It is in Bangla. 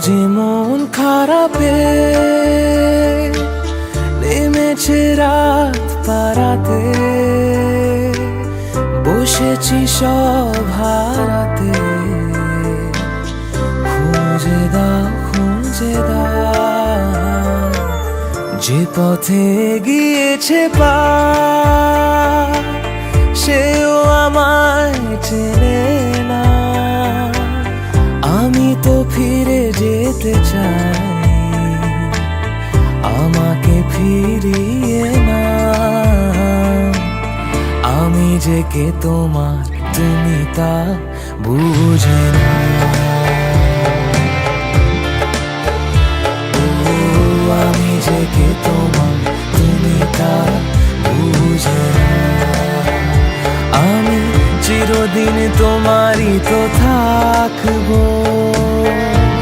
যে মন খারাপে নেমেছে রাত পারাতে, বসেছি সব হারাতে, খুঁজে দাও খুঁজে দাও। যে পথে গিয়েছে পা সেও আমায় চেনে না, আমি তো ফিরে যেতে চাই, আমাকে ফিরিয়ে না। আমি যে কে তোমার, তুমি তা বুঝে না।